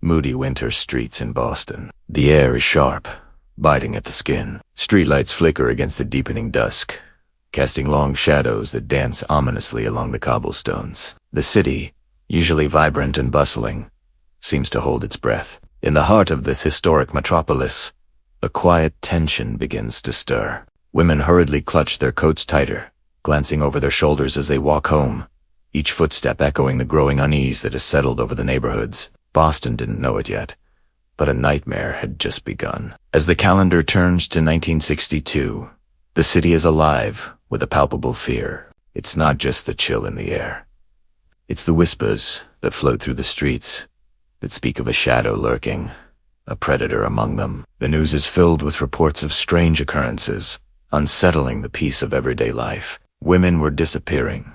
Moody winter streets in Boston. The air is sharp, biting at the skin. Streetlights flicker against the deepening dusk, casting long shadows that dance ominously along the cobblestones. The city, usually vibrant and bustling, seems to hold its breath. In the heart of this historic metropolis, a quiet tension begins to stir. Women hurriedly clutch their coats tighter, glancing over their shoulders as they walk home, each footstep echoing the growing unease that has settled over the neighborhoods. Boston didn't know it yet, but a nightmare had just begun. As the calendar turns to 1962, the city is alive with a palpable fear. It's not just the chill in the air. It's the whispers that float through the streets, that speak of a shadow lurking, a predator among them. The news is filled with reports of strange occurrences, unsettling the peace of everyday life. Women were disappearing,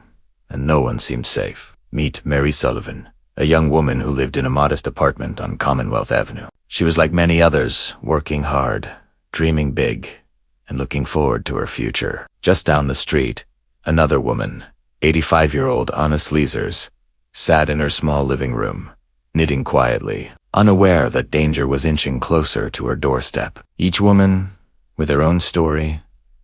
and no one seemed safe. Meet Mary Sullivan, a young woman who lived in a modest apartment on Commonwealth Avenue. She was like many others, working hard, dreaming big, and looking forward to her future. Just down the street, another woman, 85-year-old Anna Sleezers, sat in her small living room, knitting quietly, unaware that danger was inching closer to her doorstep. Each woman, with her own story,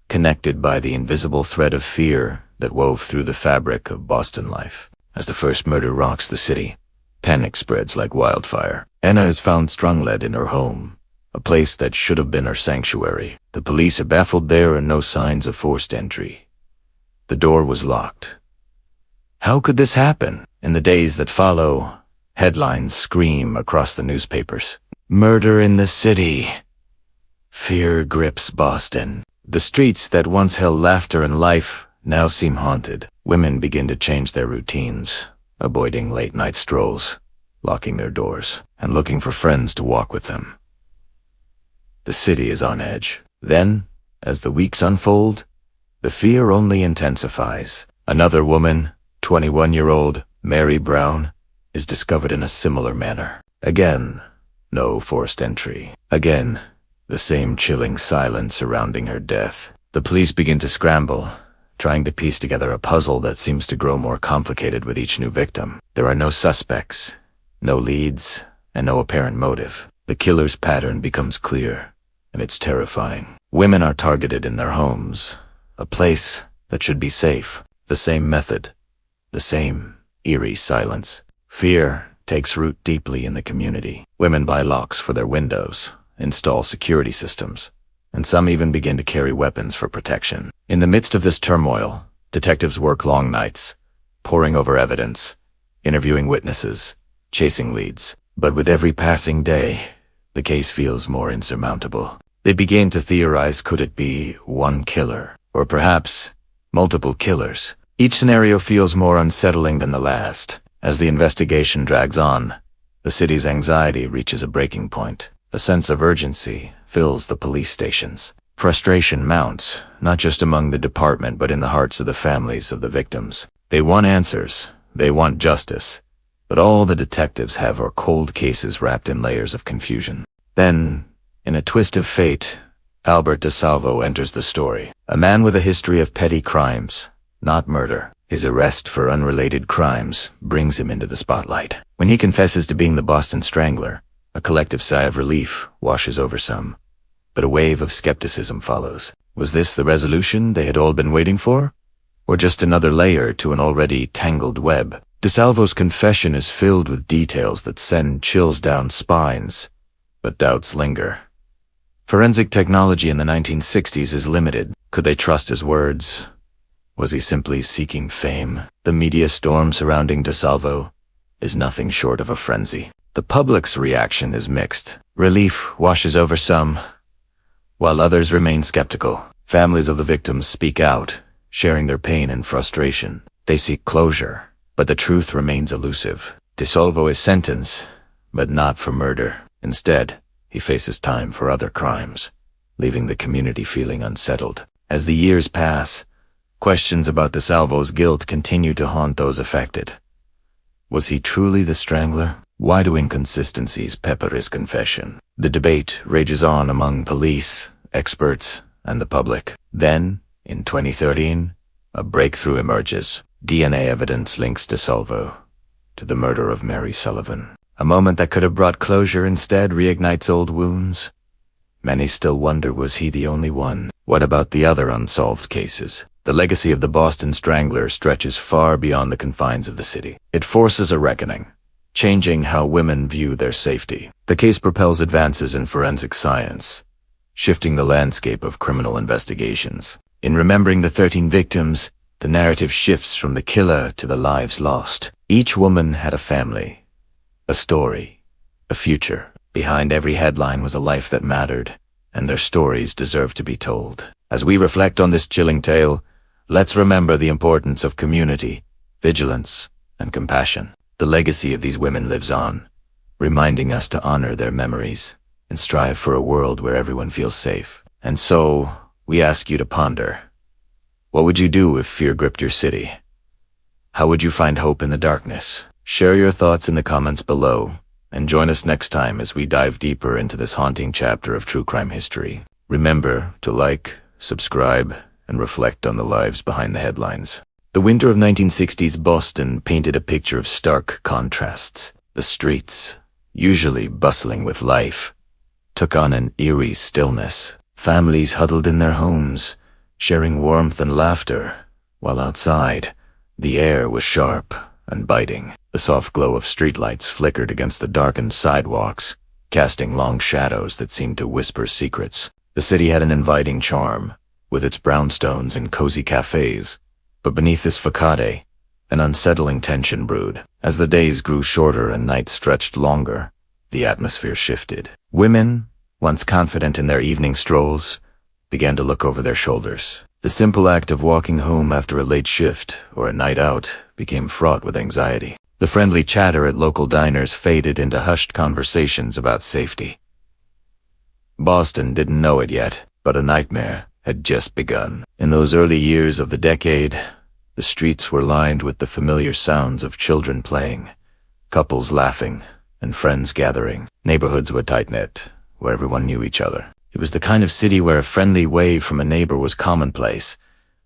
connected by the invisible thread of fear that wove through the fabric of Boston life. As the first murder rocks the city, panic spreads like wildfire. Anna is found strangler in her home, a place that should have been her sanctuary. The police are baffled there and no signs of forced entry. The door was locked. How could this happen? In the days that follow, headlines scream across the newspapers. Murder in the city. Fear grips Boston. The streets that once held laughter and life now seem haunted. Women begin to change their routines, avoiding late-night strolls, locking their doors, and looking for friends to walk with them. The city is on edge. Then, as the weeks unfold, the fear only intensifies. Another woman, 21-year-old Mary Brown, is discovered in a similar manner. Again, no forced entry. Again, the same chilling silence surrounding her death. The police begin to scramble, trying to piece together a puzzle that seems to grow more complicated with each new victim. There are no suspects, no leads, and no apparent motive. The killer's pattern becomes clear, and it's terrifying. Women are targeted in their homes, a place that should be safe. The same method, the same eerie silence. Fear takes root deeply in the community. Women buy locks for their windows, install security systems, and some even begin to carry weapons for protection. In the midst of this turmoil, detectives work long nights, poring over evidence, interviewing witnesses, chasing leads. But with every passing day, the case feels more insurmountable. They begin to theorize, could it be one killer, or perhaps multiple killers? Each scenario feels more unsettling than the last. As the investigation drags on, the city's anxiety reaches a breaking point. A sense of urgency fills the police stations. Frustration mounts, not just among the department but in the hearts of the families of the victims. They want answers, they want justice, but all the detectives have are cold cases wrapped in layers of confusion. Then, in a twist of fate, Albert DeSalvo enters the story. A man with a history of petty crimes, not murder. His arrest for unrelated crimes brings him into the spotlight. When he confesses to being the Boston Strangler, a collective sigh of relief washes over some, but a wave of skepticism follows. Was this the resolution they had all been waiting for? Or just another layer to an already tangled web? DeSalvo's confession is filled with details that send chills down spines, but doubts linger. Forensic technology in the 1960s is limited. Could they trust his words? Was he simply seeking fame? The media storm surrounding DeSalvo is nothing short of a frenzy. The public's reaction is mixed. Relief washes over some, while others remain skeptical. Families of the victims speak out, sharing their pain and frustration. They seek closure, but the truth remains elusive. DeSalvo is sentenced, but not for murder. Instead, he faces time for other crimes, leaving the community feeling unsettled. As the years pass, questions about DeSalvo's guilt continue to haunt those affected. Was he truly the Strangler? Why do inconsistencies pepper his confession? The debate rages on among police, experts, and the public. Then, in 2013, a breakthrough emerges. DNA evidence links DeSalvo to the murder of Mary Sullivan. A moment that could have brought closure instead reignites old wounds. Many still wonder, was he the only one? What about the other unsolved cases? The legacy of the Boston Strangler stretches far beyond the confines of the city. It forces a reckoning, changing how women view their safety. The case propels advances in forensic science, shifting the landscape of criminal investigations. In remembering the 13 victims, the narrative shifts from the killer to the lives lost. Each woman had a family, a story, a future. Behind every headline was a life that mattered, and their stories deserve to be told. As we reflect on this chilling tale, let's remember the importance of community, vigilance, and compassion. The legacy of these women lives on, reminding us to honor their memories and strive for a world where everyone feels safe. And so, we ask you to ponder. What would you do if fear gripped your city? How would you find hope in the darkness? Share your thoughts in the comments below, and join us next time as we dive deeper into this haunting chapter of true crime history. Remember to like, subscribe, and reflect on the lives behind the headlines. The winter of 1960s Boston painted a picture of stark contrasts. The streets, usually bustling with life, took on an eerie stillness. Families huddled in their homes, sharing warmth and laughter, while outside, the air was sharp and biting. The soft glow of streetlights flickered against the darkened sidewalks, casting long shadows that seemed to whisper secrets. The city had an inviting charm, with its brownstones and cozy cafes, but beneath this facade, an unsettling tension brewed. As the days grew shorter and nights stretched longer, the atmosphere shifted. Women, once confident in their evening strolls, began to look over their shoulders. The simple act of walking home after a late shift or a night out became fraught with anxiety. The friendly chatter at local diners faded into hushed conversations about safety. Boston didn't know it yet, but a nightmare had just begun. In those early years of the decade, the streets were lined with the familiar sounds of children playing, couples laughing, and friends gathering. Neighborhoods were tight-knit, where everyone knew each other. It was the kind of city where a friendly wave from a neighbor was commonplace,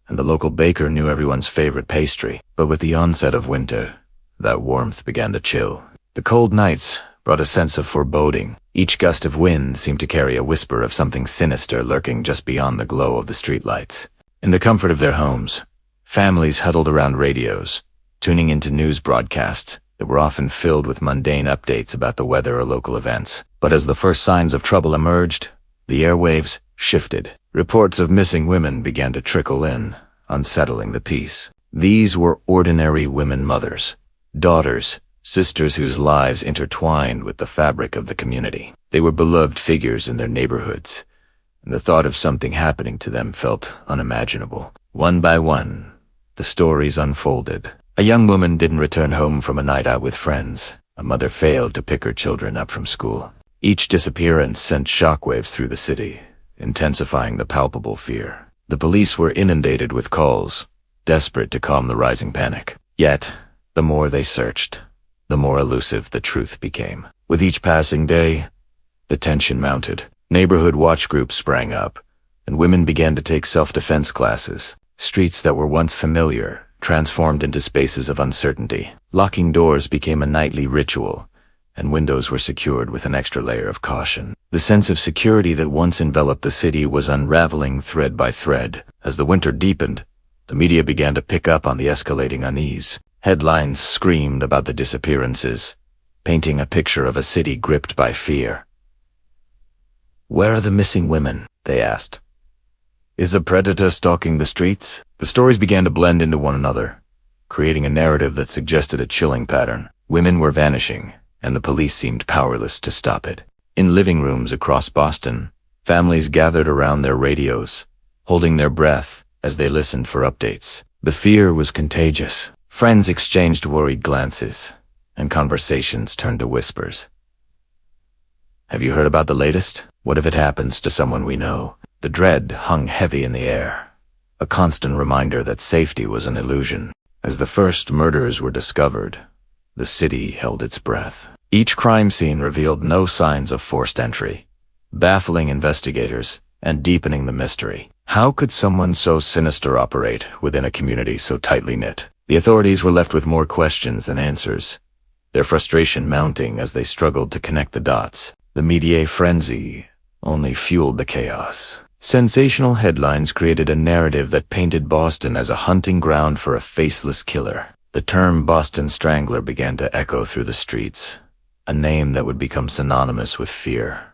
and the local baker knew everyone's favorite pastry. But with the onset of winter, that warmth began to chill. The cold nights brought a sense of foreboding. Each gust of wind seemed to carry a whisper of something sinister lurking just beyond the glow of the streetlights. In the comfort of their homes, families huddled around radios, tuning into news broadcasts that were often filled with mundane updates about the weather or local events. But as the first signs of trouble emerged, the airwaves shifted. Reports of missing women began to trickle in, unsettling the peace. These were ordinary women mothers, daughters, sisters whose lives intertwined with the fabric of the community. They were beloved figures in their neighborhoods, and the thought of something happening to them felt unimaginable. One by one, the stories unfolded. A young woman didn't return home from a night out with friends. A mother failed to pick her children up from school. Each disappearance sent shockwaves through the city, intensifying the palpable fear. The police were inundated with calls, desperate to calm the rising panic. Yet, the more they searched, the more elusive the truth became. With each passing day, the tension mounted. Neighborhood watch groups sprang up, and women began to take self-defense classes. Streets that were once familiar transformed into spaces of uncertainty. Locking doors became a nightly ritual, and windows were secured with an extra layer of caution. The sense of security that once enveloped the city was unraveling thread by thread. As the winter deepened, the media began to pick up on the escalating unease. Headlines screamed about the disappearances, painting a picture of a city gripped by fear. "Where are the missing women?" they asked. "Is a predator stalking the streets?" The stories began to blend into one another, creating a narrative that suggested a chilling pattern. Women were vanishing, and the police seemed powerless to stop it. In living rooms across Boston, families gathered around their radios, holding their breath as they listened for updates. The fear was contagious. Friends exchanged worried glances, and conversations turned to whispers. "Have you heard about the latest? What if it happens to someone we know?" The dread hung heavy in the air, a constant reminder that safety was an illusion. As the first murders were discovered, the city held its breath. Each crime scene revealed no signs of forced entry, baffling investigators and deepening the mystery. How could someone so sinister operate within a community so tightly knit? The authorities were left with more questions than answers, their frustration mounting as they struggled to connect the dots. The media frenzy only fueled the chaos. Sensational headlines created a narrative that painted Boston as a hunting ground for a faceless killer. The term Boston Strangler began to echo through the streets, a name that would become synonymous with fear.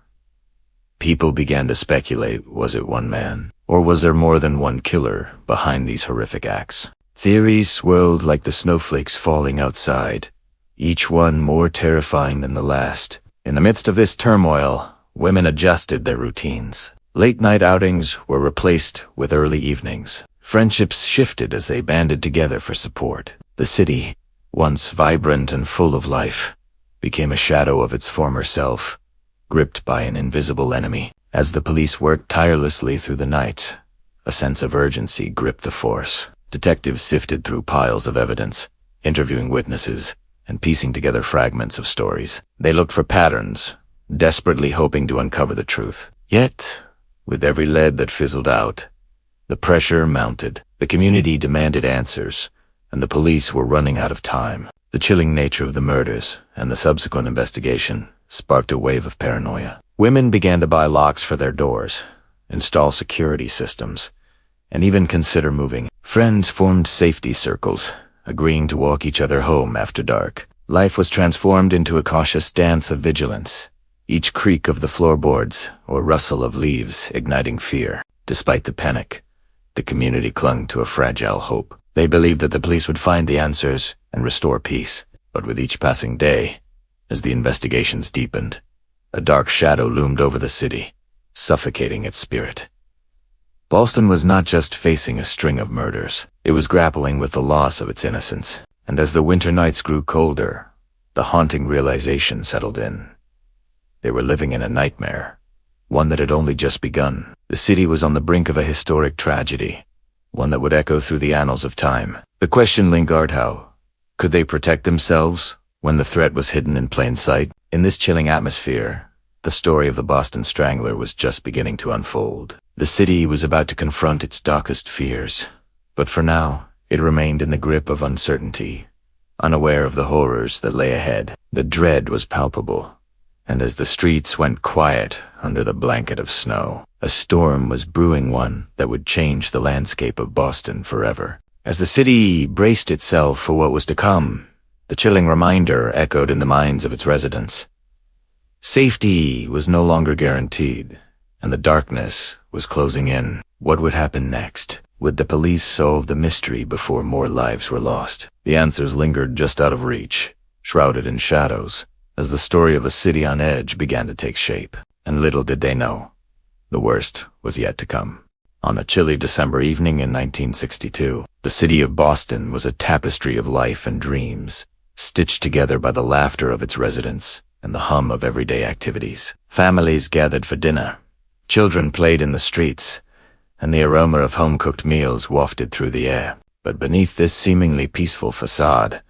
People began to speculate, was it one man, or was there more than one killer behind these horrific acts? Theories swirled like the snowflakes falling outside, each one more terrifying than the last. In the midst of this turmoil, women adjusted their routines. Late-night outings were replaced with early evenings. Friendships shifted as they banded together for support. The city, once vibrant and full of life, became a shadow of its former self, gripped by an invisible enemy. As the police worked tirelessly through the night, a sense of urgency gripped the force. Detectives sifted through piles of evidence, interviewing witnesses, and piecing together fragments of stories. They looked for patterns, desperately hoping to uncover the truth. Yet, with every lead that fizzled out, the pressure mounted. The community demanded answers, and the police were running out of time. The chilling nature of the murders and the subsequent investigation sparked a wave of paranoia. Women began to buy locks for their doors, install security systems, and even consider moving. Friends formed safety circles, agreeing to walk each other home after dark. Life was transformed into a cautious dance of vigilance, each creak of the floorboards or rustle of leaves igniting fear. Despite the panic, the community clung to a fragile hope. They believed that the police would find the answers and restore peace. But with each passing day, as the investigations deepened, a dark shadow loomed over the city, suffocating its spirit. Boston was not just facing a string of murders. It was grappling with the loss of its innocence. And as the winter nights grew colder, the haunting realization settled in. They were living in a nightmare, one that had only just begun. The city was on the brink of a historic tragedy, one that would echo through the annals of time. The question lingered: how could they protect themselves when the threat was hidden in plain sight? In this chilling atmosphere, the story of the Boston Strangler was just beginning to unfold. The city was about to confront its darkest fears, but for now, it remained in the grip of uncertainty, unaware of the horrors that lay ahead. The dread was palpable, and as the streets went quiet under the blanket of snow, a storm was brewing, one that would change the landscape of Boston forever. As the city braced itself for what was to come, the chilling reminder echoed in the minds of its residents. Safety was no longer guaranteed, and the darkness was closing in. What would happen next? Would the police solve the mystery before more lives were lost? The answers lingered just out of reach, shrouded in shadows, as the story of a city on edge began to take shape. And little did they know, the worst was yet to come. On a chilly December evening in 1962, the city of Boston was a tapestry of life and dreams, stitched together by the laughter of its residents and the hum of everyday activities. Families gathered for dinner, children played in the streets, and the aroma of home-cooked meals wafted through the air. But beneath this seemingly peaceful facade,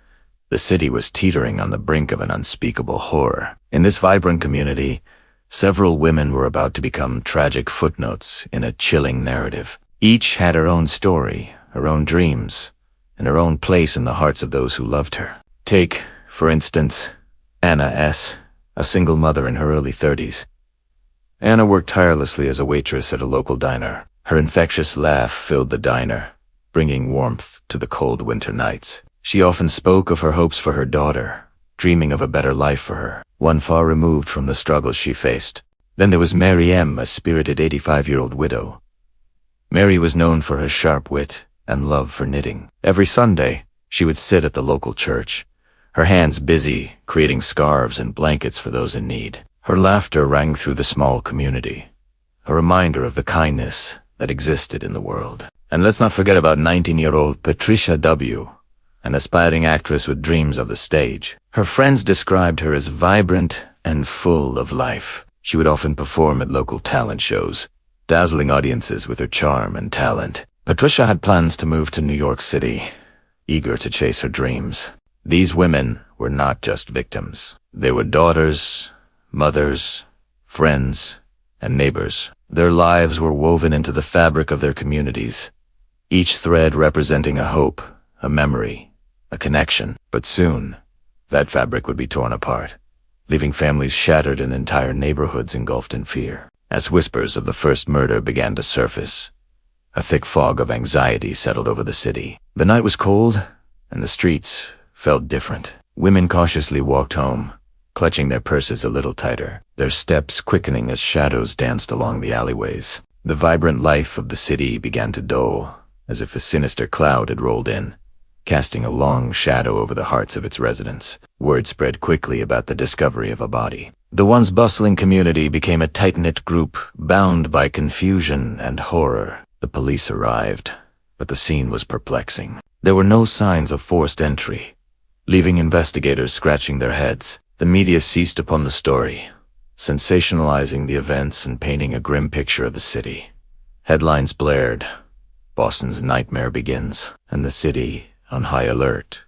the city was teetering on the brink of an unspeakable horror. In this vibrant community, several women were about to become tragic footnotes in a chilling narrative. Each had her own story, her own dreams, and her own place in the hearts of those who loved her. Take, for instance, Anna S., a single mother in her early 30s. Anna worked tirelessly as a waitress at a local diner. Her infectious laugh filled the diner, bringing warmth to the cold winter nights. She often spoke of her hopes for her daughter, dreaming of a better life for her, one far removed from the struggles she faced. Then there was Mary M., a spirited 85-year-old widow. Mary was known for her sharp wit and love for knitting. Every Sunday, she would sit at the local church, her hands busy creating scarves and blankets for those in need. Her laughter rang through the small community, a reminder of the kindness that existed in the world. And let's not forget about 19-year-old Patricia W., an aspiring actress with dreams of the stage. Her friends described her as vibrant and full of life. She would often perform at local talent shows, dazzling audiences with her charm and talent. Patricia had plans to move to New York City, eager to chase her dreams. These women were not just victims. They were daughters, mothers, friends, and neighbors. Their lives were woven into the fabric of their communities, each thread representing a hope, a memory, a connection. But soon, that fabric would be torn apart, leaving families shattered and entire neighborhoods engulfed in fear. As whispers of the first murder began to surface, a thick fog of anxiety settled over the city. The night was cold, and the streets felt different. Women cautiously walked home, clutching their purses a little tighter, their steps quickening as shadows danced along the alleyways. The vibrant life of the city began to dull, as if a sinister cloud had rolled in, casting a long shadow over the hearts of its residents. Word spread quickly about the discovery of a body. The once bustling community became a tight-knit group, bound by confusion and horror. The police arrived, but the scene was perplexing. There were no signs of forced entry, leaving investigators scratching their heads. The media seized upon the story, sensationalizing the events and painting a grim picture of the city. Headlines blared, "Boston's nightmare begins," and the city on high alert.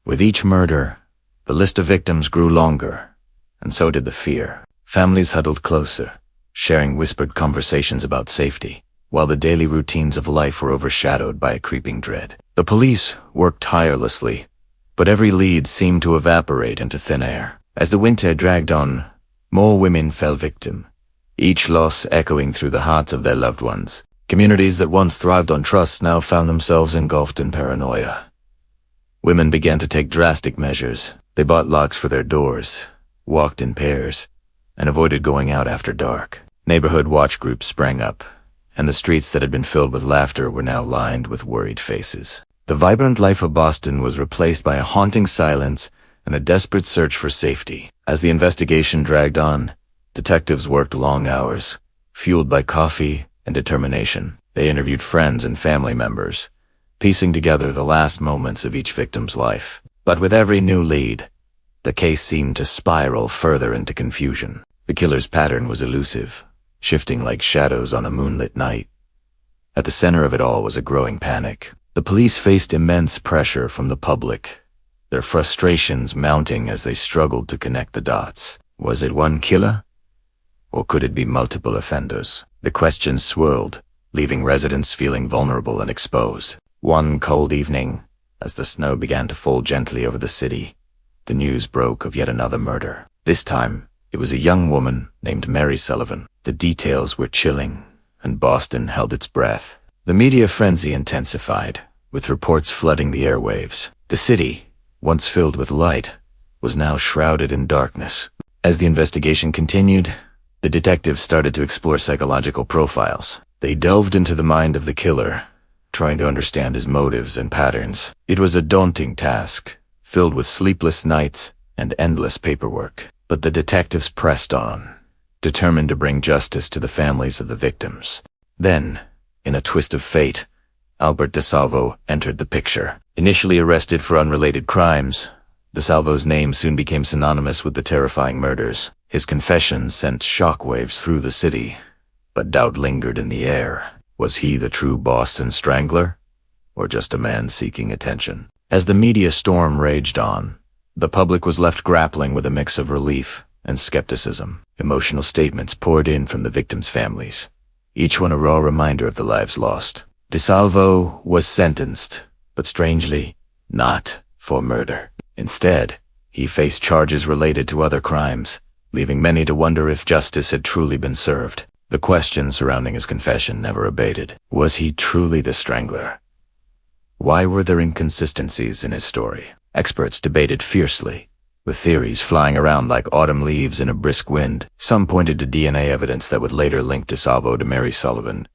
With each murder, the list of victims grew longer, and so did the fear. Families huddled closer, sharing whispered conversations about safety, while the daily routines of life were overshadowed by a creeping dread. The police worked tirelessly, but every lead seemed to evaporate into thin air. As the winter dragged on, more women fell victim, each loss echoing through the hearts of their loved ones. Communities that once thrived on trust now found themselves engulfed in paranoia. Women began to take drastic measures. They bought locks for their doors, walked in pairs, and avoided going out after dark. Neighborhood watch groups sprang up, and the streets that had been filled with laughter were now lined with worried faces. The vibrant life of Boston was replaced by a haunting silence and a desperate search for safety. As the investigation dragged on, detectives worked long hours, fueled by coffee and determination. They interviewed friends and family members, piecing together the last moments of each victim's life. But with every new lead, the case seemed to spiral further into confusion. The killer's pattern was elusive, shifting like shadows on a moonlit night. At the center of it all was a growing panic. The police faced immense pressure from the public, their frustrations mounting as they struggled to connect the dots. Was it one killer? Or could it be multiple offenders? The questions swirled, leaving residents feeling vulnerable and exposed. One cold evening, as the snow began to fall gently over the city, the news broke of yet another murder. This time, it was a young woman named Mary Sullivan. The details were chilling, and Boston held its breath. The media frenzy intensified, with reports flooding the airwaves. The city, once filled with light, was now shrouded in darkness. As the investigation continued, the detectives started to explore psychological profiles. They delved into the mind of the killer, trying to understand his motives and patterns. It was a daunting task, filled with sleepless nights and endless paperwork. But the detectives pressed on, determined to bring justice to the families of the victims. Then, in a twist of fate, Albert DeSalvo entered the picture. Initially arrested for unrelated crimes, DeSalvo's name soon became synonymous with the terrifying murders. His confession sent shockwaves through the city, but doubt lingered in the air. Was he the true Boston Strangler, or just a man seeking attention? As the media storm raged on, the public was left grappling with a mix of relief and skepticism. Emotional statements poured in from the victims' families, each one a raw reminder of the lives lost. DeSalvo was sentenced, but strangely, not for murder. Instead, he faced charges related to other crimes, leaving many to wonder if justice had truly been served. The questions surrounding his confession never abated. Was he truly the Strangler? Why were there inconsistencies in his story? Experts debated fiercely, with theories flying around like autumn leaves in a brisk wind. Some pointed to DNA evidence that would later link DeSalvo to Mary Sullivan.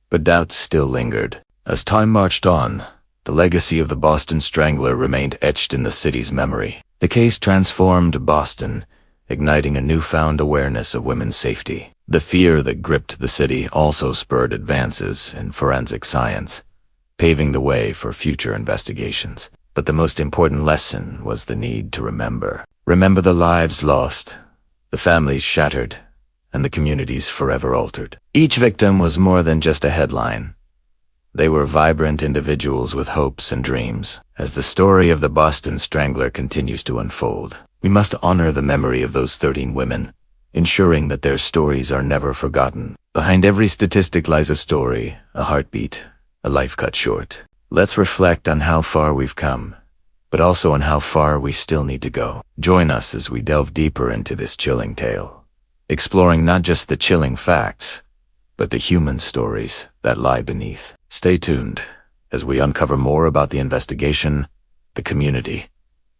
But doubts still lingered. As time marched on, the legacy of the Boston Strangler remained etched in the city's memory. The case transformed Boston, igniting a newfound awareness of women's safety. The fear that gripped the city also spurred advances in forensic science, paving the way for future investigations. But the most important lesson was the need to remember. Remember the lives lost, the families shattered, and the communities forever altered. Each victim was more than just a headline. They were vibrant individuals with hopes and dreams. As the story of the Boston Strangler continues to unfold, we must honor the memory of those 13 women, ensuring that their stories are never forgotten. Behind every statistic lies a story, a heartbeat, a life cut short. Let's reflect on how far we've come, but also on how far we still need to go. Join us as we delve deeper into this chilling tale, exploring not just the chilling facts, but the human stories that lie beneath. Stay tuned as we uncover more about the investigation, the community,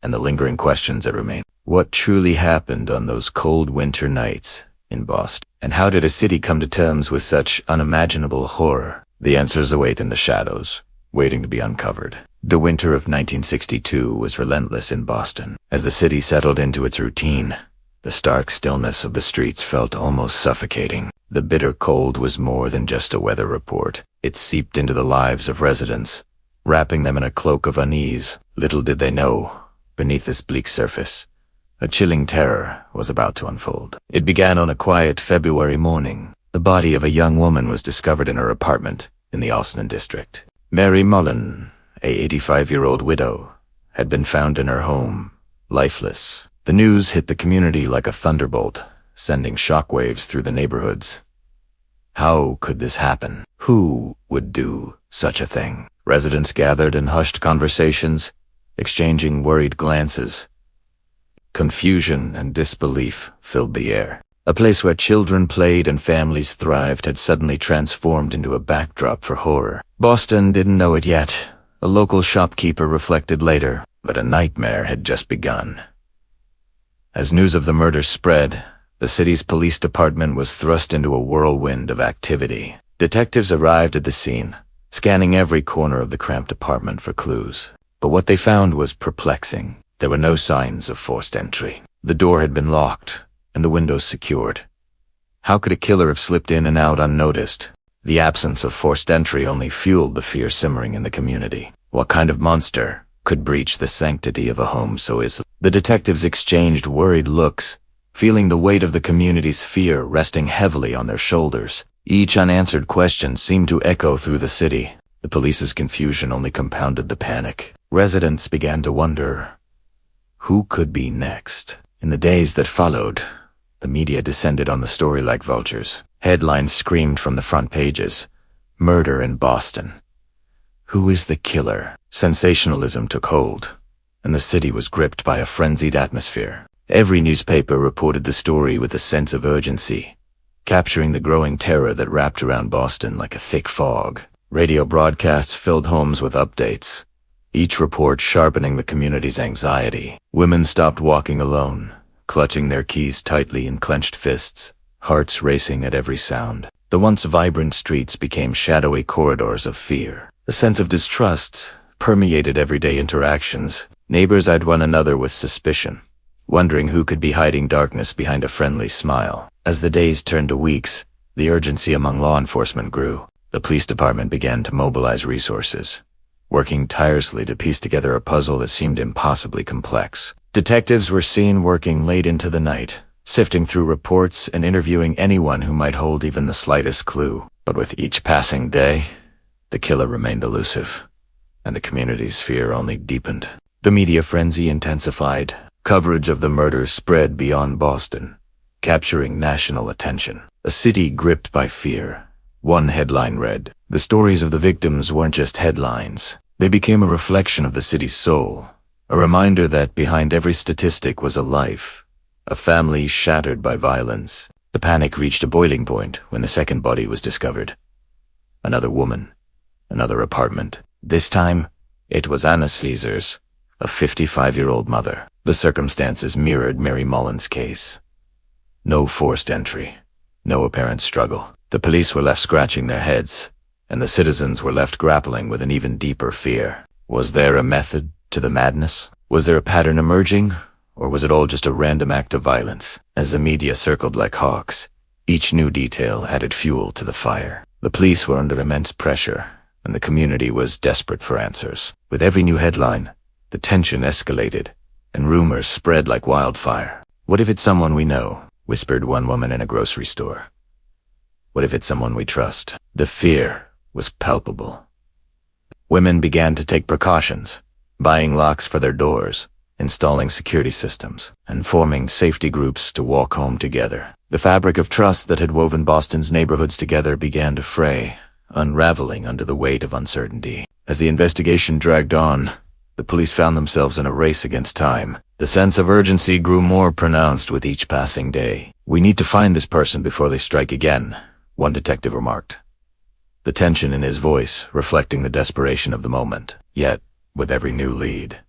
and the lingering questions that remain. What truly happened on those cold winter nights in Boston? And how did a city come to terms with such unimaginable horror? The answers await in the shadows, waiting to be uncovered. The winter of 1962 was relentless in Boston. As the city settled into its routine, the stark stillness of the streets felt almost suffocating. The bitter cold was more than just a weather report. It seeped into the lives of residents, wrapping them in a cloak of unease. Little did they know, beneath this bleak surface, a chilling terror was about to unfold. It began on a quiet February morning. The body of a young woman was discovered in her apartment in the Austin district. Mary Mullen, a 85-year-old widow, had been found in her home, lifeless. The news hit the community like a thunderbolt, sending shockwaves through the neighborhoods. How could this happen? Who would do such a thing? Residents gathered in hushed conversations, exchanging worried glances. Confusion and disbelief filled the air. A place where children played and families thrived had suddenly transformed into a backdrop for horror. Boston didn't know it yet. A local shopkeeper reflected later, but a nightmare had just begun. As news of the murder spread, the city's police department was thrust into a whirlwind of activity. Detectives arrived at the scene, scanning every corner of the cramped apartment for clues. But what they found was perplexing. There were no signs of forced entry. The door had been locked, and the windows secured. How could a killer have slipped in and out unnoticed? The absence of forced entry only fueled the fear simmering in the community. What kind of monster could breach the sanctity of a home so easily? The detectives exchanged worried looks, feeling the weight of the community's fear resting heavily on their shoulders. Each unanswered question seemed to echo through the city. The police's confusion only compounded the panic. Residents began to wonder, who could be next? In the days that followed, the media descended on the story like vultures. Headlines screamed from the front pages, "Murder in Boston. Who is the killer?" Sensationalism took hold, and the city was gripped by a frenzied atmosphere. Every newspaper reported the story with a sense of urgency, capturing the growing terror that wrapped around Boston like a thick fog. Radio broadcasts filled homes with updates, each report sharpening the community's anxiety. Women stopped walking alone, clutching their keys tightly in clenched fists, hearts racing at every sound. The once vibrant streets became shadowy corridors of fear. A sense of distrust permeated everyday interactions. Neighbors eyed one another with suspicion, wondering who could be hiding darkness behind a friendly smile. As the days turned to weeks, the urgency among law enforcement grew. The police department began to mobilize resources, working tirelessly to piece together a puzzle that seemed impossibly complex. Detectives were seen working late into the night, sifting through reports and interviewing anyone who might hold even the slightest clue. But with each passing day, the killer remained elusive, and the community's fear only deepened. The media frenzy intensified. Coverage of the murder spread beyond Boston, capturing national attention. A city gripped by fear. One headline read, "The stories of the victims weren't just headlines. They became a reflection of the city's soul, a reminder that behind every statistic was a life, a family shattered by violence." The panic reached a boiling point when the second body was discovered. Another woman, another apartment. This time, it was Anna Sleezer's, a 55-year-old mother. The circumstances mirrored Mary Mullen's case. No forced entry, no apparent struggle. The police were left scratching their heads, and the citizens were left grappling with an even deeper fear. Was there a method to the madness? Was there a pattern emerging, or was it all just a random act of violence? As the media circled like hawks, each new detail added fuel to the fire. The police were under immense pressure, and the community was desperate for answers. With every new headline, the tension escalated, and rumors spread like wildfire. "What if it's someone we know?" whispered one woman in a grocery store. "What if it's someone we trust?" The fear was palpable. Women began to take precautions, buying locks for their doors, installing security systems, and forming safety groups to walk home together. The fabric of trust that had woven Boston's neighborhoods together began to fray, unraveling under the weight of uncertainty. As the investigation dragged on, the police found themselves in a race against time. The sense of urgency grew more pronounced with each passing day. "We need to find this person before they strike again," one detective remarked, the tension in his voice reflecting the desperation of the moment. Yet, with every new lead,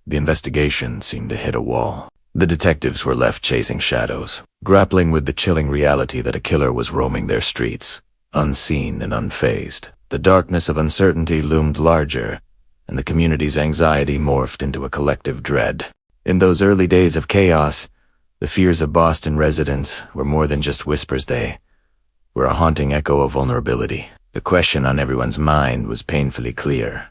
the investigation seemed to hit a wall. The detectives were left chasing shadows, grappling with the chilling reality that a killer was roaming their streets, unseen and unfazed. The darkness of uncertainty loomed larger, and the community's anxiety morphed into a collective dread. In those early days of chaos, the fears of Boston residents were more than just whispers. They were a haunting echo of vulnerability. The question on everyone's mind was painfully clear.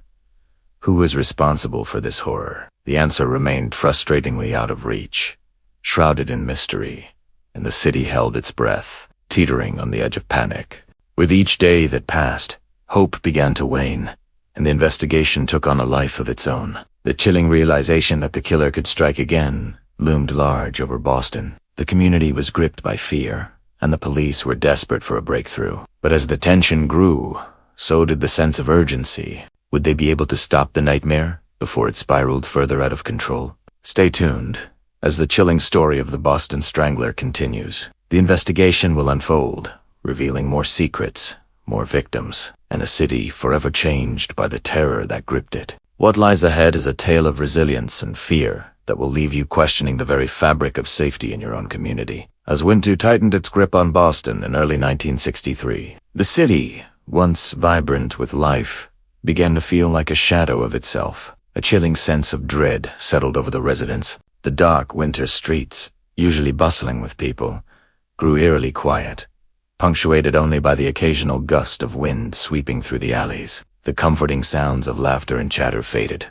Who was responsible for this horror? The answer remained frustratingly out of reach, shrouded in mystery, and the city held its breath, teetering on the edge of panic. With each day that passed, hope began to wane, and the investigation took on a life of its own. The chilling realization that the killer could strike again loomed large over Boston. The community was gripped by fear, and the police were desperate for a breakthrough. But as the tension grew, so did the sense of urgency. Would they be able to stop the nightmare before it spiraled further out of control? Stay tuned, as the chilling story of the Boston Strangler continues. The investigation will unfold, revealing more secrets, more victims, and a city forever changed by the terror that gripped it. What lies ahead is a tale of resilience and fear that will leave you questioning the very fabric of safety in your own community. As Winter tightened its grip on Boston in early 1963, the city, once vibrant with life, began to feel like a shadow of itself. A chilling sense of dread settled over the residents. The dark winter streets, usually bustling with people, grew eerily quiet, punctuated only by the occasional gust of wind sweeping through the alleys. The comforting sounds of laughter and chatter faded,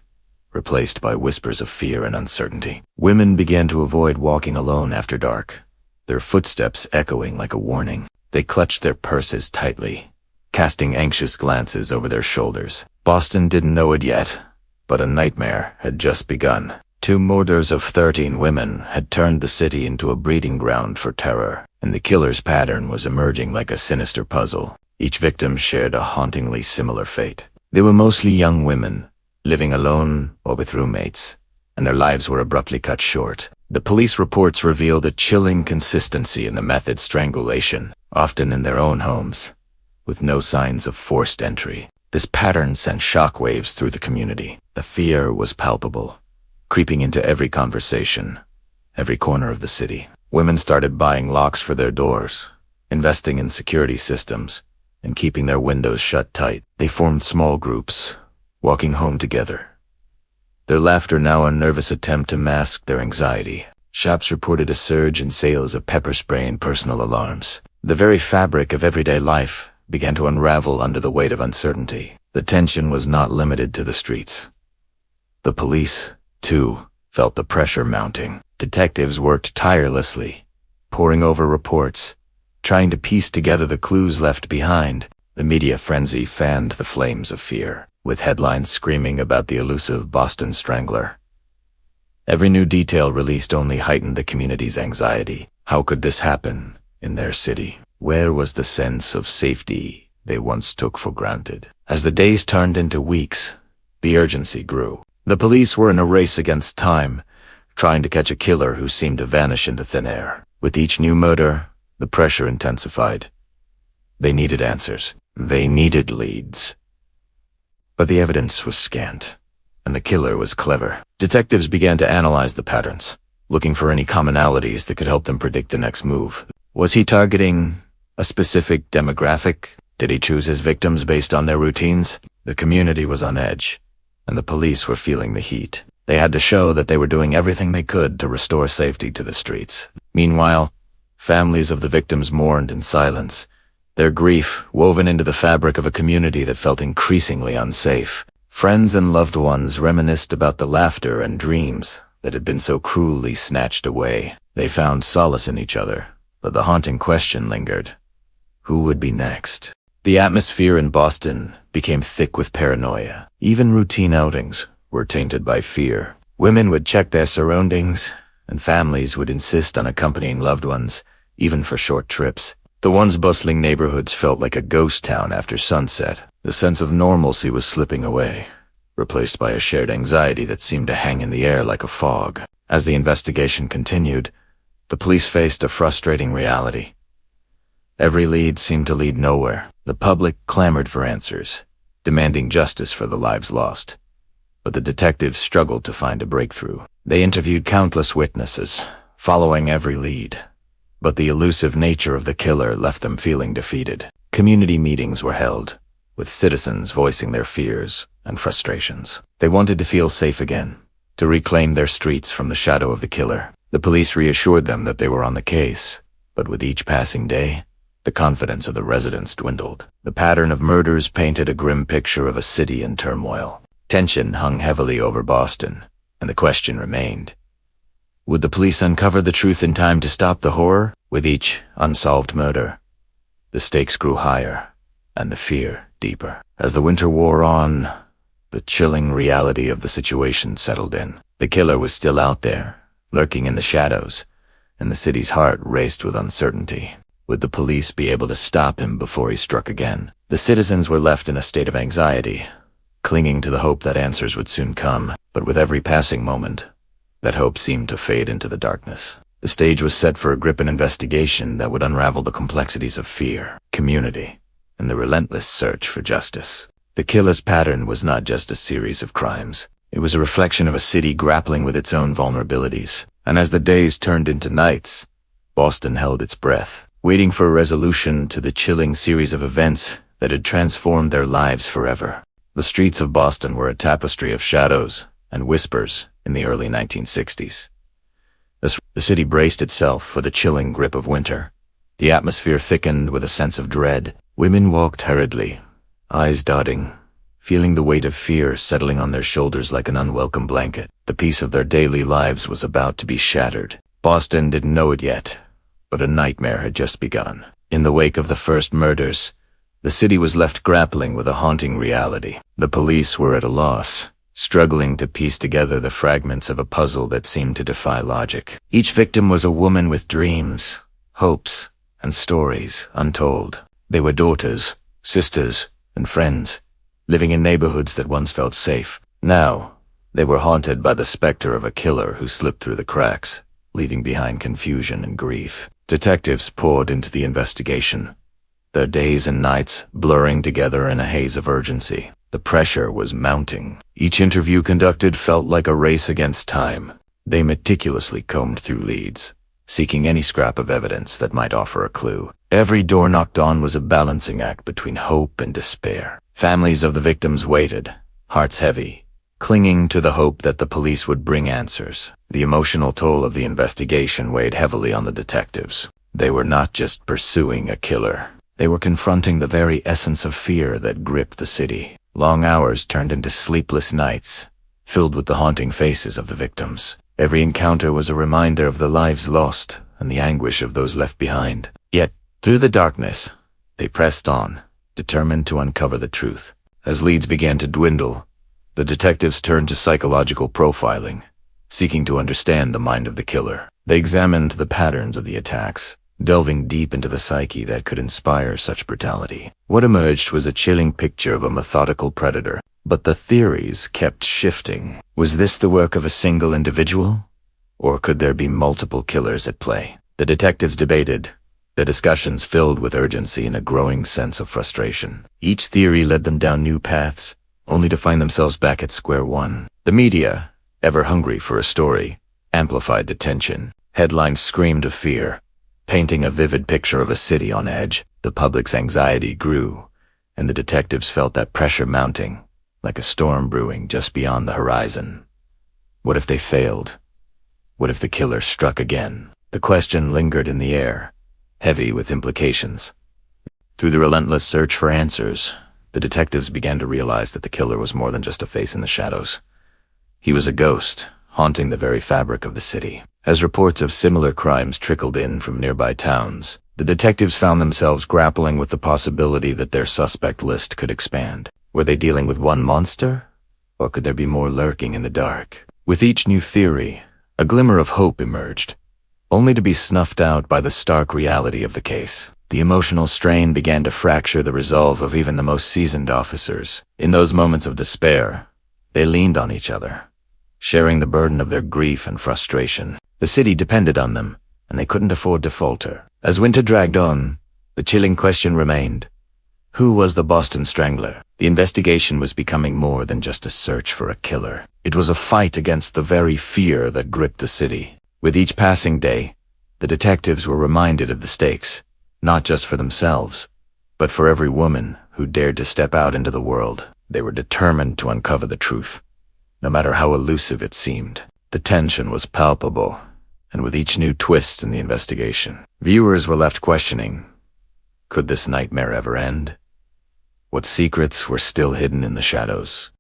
replaced by whispers of fear and uncertainty. Women began to avoid walking alone after dark, their footsteps echoing like a warning. They clutched their purses tightly, casting anxious glances over their shoulders. Boston didn't know it yet, but a nightmare had just begun. 2 murders of 13 women had turned the city into a breeding ground for terror, and the killer's pattern was emerging like a sinister puzzle. Each victim shared a hauntingly similar fate. They were mostly young women, living alone or with roommates, and their lives were abruptly cut short. The police reports revealed a chilling consistency in the method: strangulation, often in their own homes, with no signs of forced entry. This pattern sent shockwaves through the community. The fear was palpable, creeping into every conversation, every corner of the city. Women started buying locks for their doors, investing in security systems, and keeping their windows shut tight. They formed small groups, walking home together, their laughter now a nervous attempt to mask their anxiety. Shops reported a surge in sales of pepper spray and personal alarms. The very fabric of everyday life began to unravel under the weight of uncertainty. The tension was not limited to the streets. The police, too, felt the pressure mounting. Detectives worked tirelessly, poring over reports, trying to piece together the clues left behind. The media frenzy fanned the flames of fear, with headlines screaming about the elusive Boston Strangler. Every new detail released only heightened the community's anxiety. How could this happen in their city? Where was the sense of safety they once took for granted? As the days turned into weeks, the urgency grew. The police were in a race against time, trying to catch a killer who seemed to vanish into thin air. With each new murder, the pressure intensified. They needed answers. They needed leads. But the evidence was scant, and the killer was clever. Detectives began to analyze the patterns, looking for any commonalities that could help them predict the next move. Was he targeting a specific demographic? Did he choose his victims based on their routines? The community was on edge, and the police were feeling the heat. They had to show that they were doing everything they could to restore safety to the streets. Meanwhile, families of the victims mourned in silence, their grief woven into the fabric of a community that felt increasingly unsafe. Friends and loved ones reminisced about the laughter and dreams that had been so cruelly snatched away. They found solace in each other, but the haunting question lingered. Who would be next? The atmosphere in Boston became thick with paranoia. Even routine outings were tainted by fear. Women would check their surroundings, and families would insist on accompanying loved ones, even for short trips. The once bustling neighborhoods felt like a ghost town after sunset. The sense of normalcy was slipping away, replaced by a shared anxiety that seemed to hang in the air like a fog. As the investigation continued, the police faced a frustrating reality. Every lead seemed to lead nowhere. The public clamored for answers, demanding justice for the lives lost. But the detectives struggled to find a breakthrough. They interviewed countless witnesses, following every lead. But the elusive nature of the killer left them feeling defeated. Community meetings were held, with citizens voicing their fears and frustrations. They wanted to feel safe again, to reclaim their streets from the shadow of the killer. The police reassured them that they were on the case, but with each passing day, the confidence of the residents dwindled. The pattern of murders painted a grim picture of a city in turmoil. Tension hung heavily over Boston, and the question remained: would the police uncover the truth in time to stop the horror? With each unsolved murder, the stakes grew higher, and the fear deeper. As the winter wore on, the chilling reality of the situation settled in. The killer was still out there, lurking in the shadows, and the city's heart raced with uncertainty. Would the police be able to stop him before he struck again? The citizens were left in a state of anxiety, clinging to the hope that answers would soon come. But with every passing moment, that hope seemed to fade into the darkness. The stage was set for a gripping investigation that would unravel the complexities of fear, community, and the relentless search for justice. The killer's pattern was not just a series of crimes. It was a reflection of a city grappling with its own vulnerabilities. And as the days turned into nights, Boston held its breath, waiting for a resolution to the chilling series of events that had transformed their lives forever. The streets of Boston were a tapestry of shadows and whispers in the early 1960s. The city braced itself for the chilling grip of winter. The atmosphere thickened with a sense of dread. Women walked hurriedly, eyes dotting, feeling the weight of fear settling on their shoulders like an unwelcome blanket. The peace of their daily lives was about to be shattered. Boston didn't know it yet, but a nightmare had just begun. In the wake of the first murders, the city was left grappling with a haunting reality. The police were at a loss, struggling to piece together the fragments of a puzzle that seemed to defy logic. Each victim was a woman with dreams, hopes, and stories untold. They were daughters, sisters, and friends, living in neighborhoods that once felt safe. Now, they were haunted by the specter of a killer who slipped through the cracks, leaving behind confusion and grief. Detectives poured into the investigation, their days and nights blurring together in a haze of urgency. The pressure was mounting. Each interview conducted felt like a race against time. They meticulously combed through leads, seeking any scrap of evidence that might offer a clue. Every door knocked on was a balancing act between hope and despair. Families of the victims waited, hearts heavy, clinging to the hope that the police would bring answers. The emotional toll of the investigation weighed heavily on the detectives. They were not just pursuing a killer. They were confronting the very essence of fear that gripped the city. Long hours turned into sleepless nights, filled with the haunting faces of the victims. Every encounter was a reminder of the lives lost and the anguish of those left behind. Yet, through the darkness, they pressed on, determined to uncover the truth. As leads began to dwindle, the detectives turned to psychological profiling, seeking to understand the mind of the killer. They examined the patterns of the attacks, delving deep into the psyche that could inspire such brutality. What emerged was a chilling picture of a methodical predator, but the theories kept shifting. Was this the work of a single individual? Or could there be multiple killers at play? The detectives debated, their discussions filled with urgency and a growing sense of frustration. Each theory led them down new paths, only to find themselves back at square one. The media, ever hungry for a story, amplified the tension. Headlines screamed of fear, painting a vivid picture of a city on edge. The public's anxiety grew, and the detectives felt that pressure mounting, like a storm brewing just beyond the horizon. What if they failed? What if the killer struck again? The question lingered in the air, heavy with implications. Through the relentless search for answers, the detectives began to realize that the killer was more than just a face in the shadows. He was a ghost, haunting the very fabric of the city. As reports of similar crimes trickled in from nearby towns, the detectives found themselves grappling with the possibility that their suspect list could expand. Were they dealing with one monster, or could there be more lurking in the dark? With each new theory, a glimmer of hope emerged, only to be snuffed out by the stark reality of the case. The emotional strain began to fracture the resolve of even the most seasoned officers. In those moments of despair, They leaned on each other, sharing the burden of their grief and frustration. The city depended on them, and they couldn't afford to falter. As winter dragged on, the chilling question remained: who was the Boston Strangler? The investigation was becoming more than just a search for a killer. It was a fight against the very fear that gripped the city. With each passing day, the detectives were reminded of the stakes, not just for themselves, but for every woman who dared to step out into the world. They were determined to uncover the truth, no matter how elusive it seemed. The tension was palpable, and with each new twist in the investigation, viewers were left questioning, could this nightmare ever end? What secrets were still hidden in the shadows?